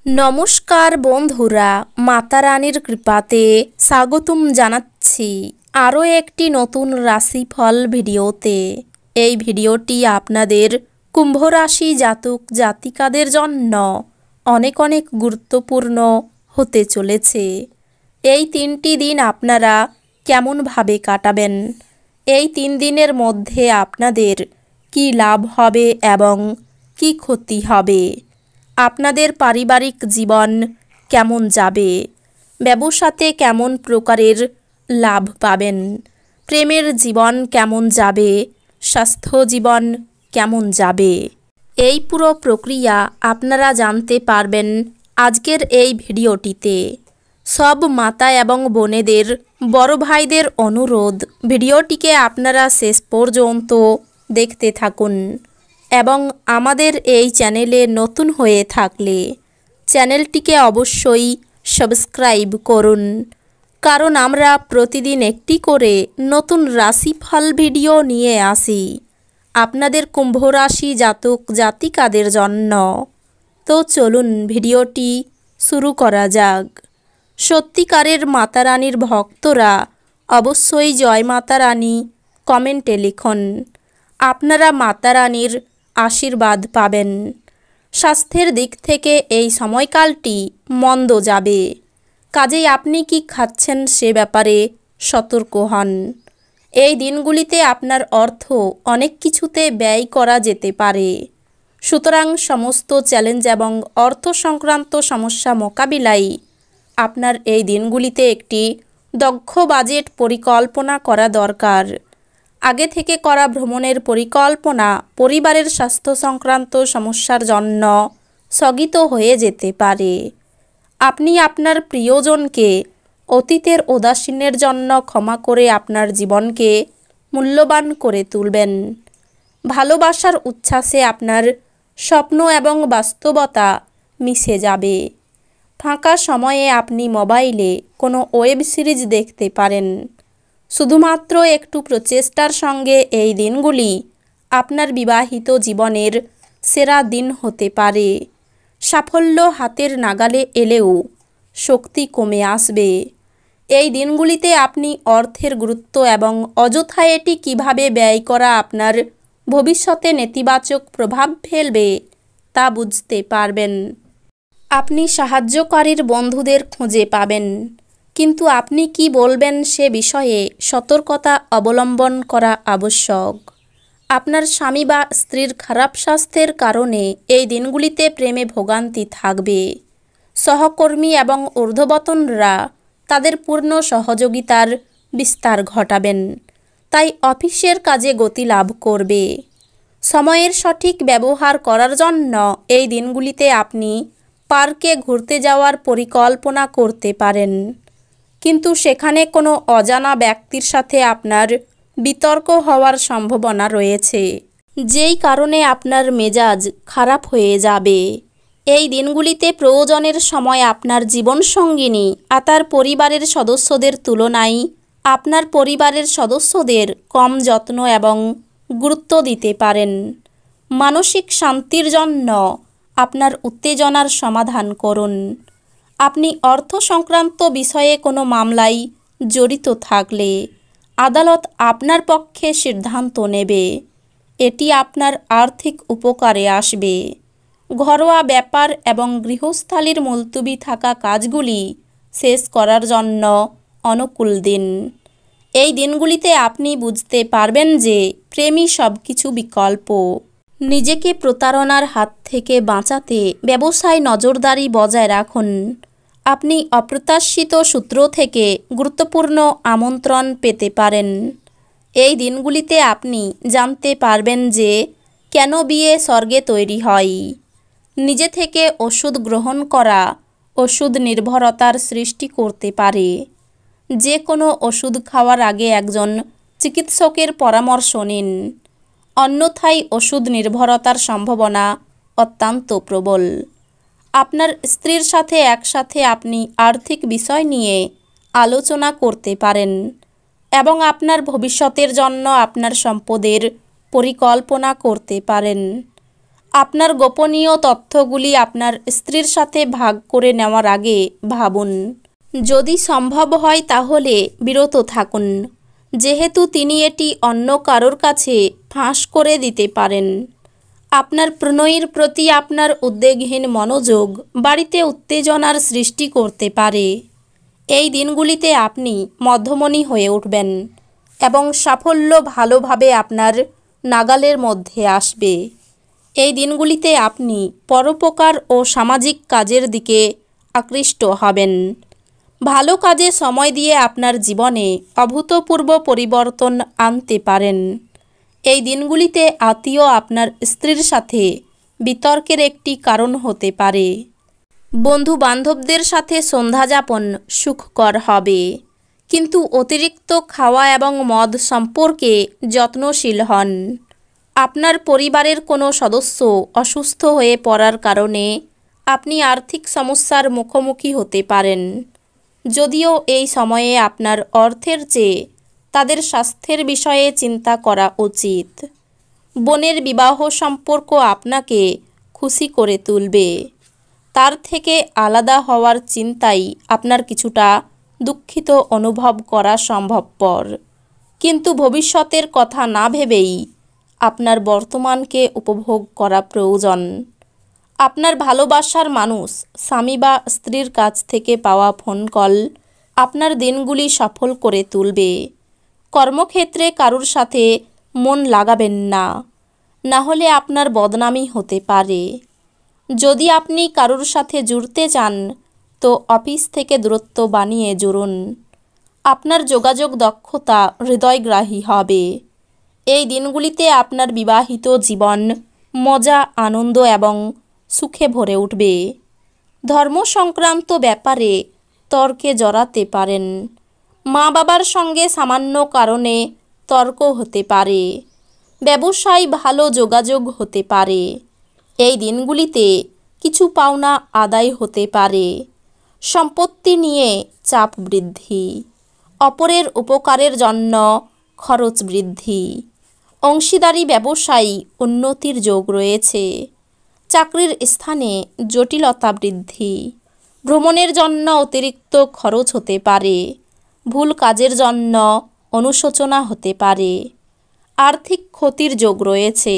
নমস্কার বন্ধুরা, মাতা রানীর কৃপাতে স্বাগতম জানাচ্ছি আরও একটি নতুন রাশিফল ভিডিওতে। এই ভিডিওটি আপনাদের কুম্ভ রাশি জাতক জাতিকাদের জন্য অনেক অনেক গুরুত্বপূর্ণ হতে চলেছে। এই 3টি দিন আপনারা কেমনভাবে কাটাবেন, এই 3 দিনের মধ্যে আপনাদের কি লাভ হবে এবং কি ক্ষতি হবে, আপনাদের পারিবারিক জীবন কেমন যাবে, ব্যবসাতে কেমন প্রকারের লাভ পাবেন, প্রেমের জীবন কেমন যাবে, স্বাস্থ্য জীবন কেমন যাবে, এই পুরো প্রক্রিয়া আপনারা জানতে পারবেন আজকের এই ভিডিওটিতে। সব মাতা এবং বোনেদের, বড় ভাইদের অনুরোধ, ভিডিওটিকে আপনারা শেষ পর্যন্ত দেখতে থাকুন এবং আমাদের এই চ্যানেলে নতুন হয়ে থাকলে চ্যানেলটিকে অবশ্যই সাবস্ক্রাইব করুন, কারণ আমরা প্রতিদিন একটি করে নতুন রাশিফল ভিডিও নিয়ে আসি আপনাদের কুম্ভ রাশি জাতক জাতিকাদের জন্য। তো চলুন ভিডিওটি শুরু করা যাক। সত্যিকারের মাতা রানীর ভক্তরা অবশ্যই জয় মাতা রানী কমেন্টে লিখুন। আপনারা মাতা রানীর আশীর্বাদ পাবেন। স্বাস্থ্যের দিক থেকে এই সময়কালটি মন্দ যাবে, কাজেই আপনি কি খাচ্ছেন সে ব্যাপারে সতর্ক হন। এই দিনগুলিতে আপনার অর্থ অনেক কিছুতে ব্যয় করা যেতে পারে, সুতরাং সমস্ত চ্যালেঞ্জ এবং অর্থ সংক্রান্ত সমস্যা মোকাবিলায় আপনার এই দিনগুলিতে একটি দক্ষ বাজেট পরিকল্পনা করা দরকার। আগে থেকে করা ভ্রমণের পরিকল্পনা পরিবারের স্বাস্থ্য সংক্রান্ত সমস্যার জন্য স্থগিত হয়ে যেতে পারে। আপনি আপনার প্রিয়জনকে অতীতের উদাসীনের জন্য ক্ষমা করে আপনার জীবনকে মূল্যবান করে তুলবেন। ভালোবাসার উচ্ছ্বাসে আপনার স্বপ্ন এবং বাস্তবতা মিশে যাবে। ফাঁকা সময়ে আপনি মোবাইলে কোনো ওয়েব সিরিজ দেখতে পারেন। শুধুমাত্র একটু প্রচেষ্টার সঙ্গে এই দিনগুলি আপনার বিবাহিত জীবনের সেরা দিন হতে পারে। সাফল্য হাতের নাগালে এলেও শক্তি কমে আসবে। এই দিনগুলিতে আপনি অর্থের গুরুত্ব এবং অযথা এটি কীভাবে ব্যয় করা আপনার ভবিষ্যতে নেতিবাচক প্রভাব ফেলবে তা বুঝতে পারবেন। আপনি সাহায্যকারীর বন্ধুদের খুঁজে পাবেন, কিন্তু আপনি কি বলবেন সে বিষয়ে সতর্কতা অবলম্বন করা আবশ্যক। আপনার স্বামী বা স্ত্রীর খারাপ স্বাস্থ্যের কারণে এই দিনগুলিতে প্রেমে ভোগান্তি থাকবে। সহকর্মী এবং ঊর্ধ্বতনরা তাদের পূর্ণ সহযোগিতার বিস্তার ঘটাবেন, তাই অফিসের কাজে গতি লাভ করবে। সময়ের সঠিক ব্যবহার করার জন্য এই দিনগুলিতে আপনি পার্কে ঘুরতে যাওয়ার পরিকল্পনা করতে পারেন, কিন্তু সেখানে কোনো অজানা ব্যক্তির সাথে আপনার বিতর্ক হওয়ার সম্ভাবনা রয়েছে, যেই কারণে আপনার মেজাজ খারাপ হয়ে যাবে। এই দিনগুলিতে প্রয়োজনের সময় আপনার জীবনসঙ্গিনী তার পরিবারের সদস্যদের তুলনায় আপনার পরিবারের সদস্যদের কম যত্ন এবং গুরুত্ব দিতে পারেন। মানসিক শান্তির জন্য আপনার উত্তেজনার সমাধান করুন। আপনি অর্থ সংক্রান্ত বিষয়ে কোনো মামলায় জড়িত থাকলে আদালত আপনার পক্ষে সিদ্ধান্ত নেবে। এটি আপনার আর্থিক উপকারে আসবে। ঘরোয়া ব্যাপার এবং গৃহস্থালির মুলতুবি থাকা কাজগুলি শেষ করার জন্য অনুকূল দিন। এই দিনগুলিতে আপনি বুঝতে পারবেন যে প্রেমই সব কিছু বিকল্প। নিজেকে প্রতারণার হাত থেকে বাঁচাতে ব্যবসায় নজরদারি বজায় রাখুন। আপনি অপ্রত্যাশিত সূত্র থেকে গুরুত্বপূর্ণ আমন্ত্রণ পেতে পারেন। এই দিনগুলিতে আপনি জানতে পারবেন যে কেন বিয়ে স্বর্গে তৈরি হয়। নিজে থেকে ওষুধ গ্রহণ করা ওষুধ নির্ভরতার সৃষ্টি করতে পারে। যে কোনো ওষুধ খাওয়ার আগে একজন চিকিৎসকের পরামর্শ নিন, অন্যথায় ওষুধ নির্ভরতার সম্ভাবনা অত্যন্ত প্রবল। আপনার স্ত্রীর সাথে একসাথে আপনি আর্থিক বিষয় নিয়ে আলোচনা করতে পারেন এবং আপনার ভবিষ্যতের জন্য আপনার সম্পদের পরিকল্পনা করতে পারেন। আপনার গোপনীয় তথ্যগুলি আপনার স্ত্রীর সাথে ভাগ করে নেওয়ার আগে ভাবুন। যদি সম্ভব হয় তাহলে বিরত থাকুন, যেহেতু তিনি এটি অন্য কারোর কাছে ফাঁস করে দিতে পারেন। আপনার প্রণয়ীর প্রতি আপনার উদ্বেগহীন মনোযোগ বাড়িতে উত্তেজনার সৃষ্টি করতে পারে। এই দিনগুলিতে আপনি মধ্যমণি হয়ে উঠবেন এবং সাফল্য ভালোভাবে আপনার নাগালের মধ্যে আসবে। এই দিনগুলিতে আপনি পরোপকার ও সামাজিক কাজের দিকে আকৃষ্ট হবেন। ভালো কাজে সময় দিয়ে আপনার জীবনে অভূতপূর্ব পরিবর্তন আনতে পারেন। এই দিনগুলিতে আত্মীয় আপনার স্ত্রীর সাথে বিতর্কের একটি কারণ হতে পারে। বন্ধু বান্ধবদের সাথে সন্ধ্যাযাপন সুখকর হবে, কিন্তু অতিরিক্ত খাওয়া এবং মদ সম্পর্কে যত্নশীল হন। আপনার পরিবারের কোনো সদস্য অসুস্থ হয়ে পড়ার কারণে আপনি আর্থিক সমস্যার মুখোমুখি হতে পারেন। যদিও এই সময়ে আপনার অর্থের চেয়ে তাদের স্বাস্থ্যের বিষয়ে চিন্তা করা উচিত। বোনের বিবাহ সম্পর্ক আপনাকে খুশি করে তুলবে। তার থেকে আলাদা হওয়ার চিন্তাই আপনার কিছুটা দুঃখিত অনুভব করা সম্ভবপর, কিন্তু ভবিষ্যতের কথা না ভেবেই আপনার বর্তমানকে উপভোগ করা প্রয়োজন। আপনার ভালোবাসার মানুষ, স্বামী বা স্ত্রীর কাছ থেকে পাওয়া ফোন কল আপনার দিনগুলি সফল করে তুলবে। কর্মক্ষেত্রে কারুর সাথে মন লাগাবেন না, না হলে আপনার বদনামি হতে পারে। যদি আপনি কারুর সাথে জুড়তে চান তো অফিস থেকে দূরত্ব বানিয়ে জুড়ুন। আপনার যোগাযোগ দক্ষতা হৃদয়গ্রাহী হবে। এই দিনগুলিতে আপনার বিবাহিত জীবন মজা, আনন্দ এবং সুখে ভরে উঠবে। ধর্ম সংক্রান্ত ব্যাপারে তর্কে জড়াতে পারেন। মা বাবার সঙ্গে সামান্য কারণে তর্ক হতে পারে। ব্যবসায় ভালো যোগাযোগ হতে পারে। এই দিনগুলিতে কিছু পাওনা আদায় হতে পারে। সম্পত্তি নিয়ে চাপ বৃদ্ধি। অপরের উপকারের জন্য খরচ বৃদ্ধি। অংশীদারি ব্যবসায় উন্নতির যোগ রয়েছে। চাকরির স্থানে জটিলতা বৃদ্ধি। ভ্রমণের জন্য অতিরিক্ত খরচ হতে পারে। ভুল কাজের জন্য অনুশোচনা হতে পারে। আর্থিক ক্ষতির যোগ রয়েছে।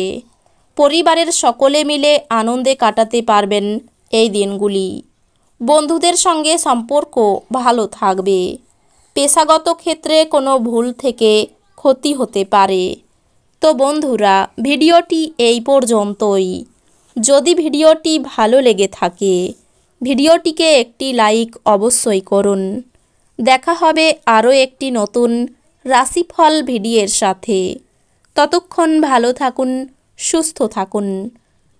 পরিবারের সকলে মিলে আনন্দে কাটাতে পারবেন এই দিনগুলি। বন্ধুদের সঙ্গে সম্পর্ক ভালো থাকবে। পেশাগত ক্ষেত্রে কোনো ভুল থেকে ক্ষতি হতে পারে। তো বন্ধুরা, ভিডিওটি এই পর্যন্তই। যদি ভিডিওটি ভালো লেগে থাকে ভিডিওটিকে একটি লাইক অবশ্যই করুন। দেখা হবে আরও একটি নতুন রাশিফল ভিডিওর সাথে। ততক্ষণ ভালো থাকুন, সুস্থ থাকুন,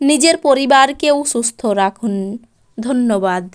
নিজের পরিবারকেও সুস্থ রাখুন। ধন্যবাদ।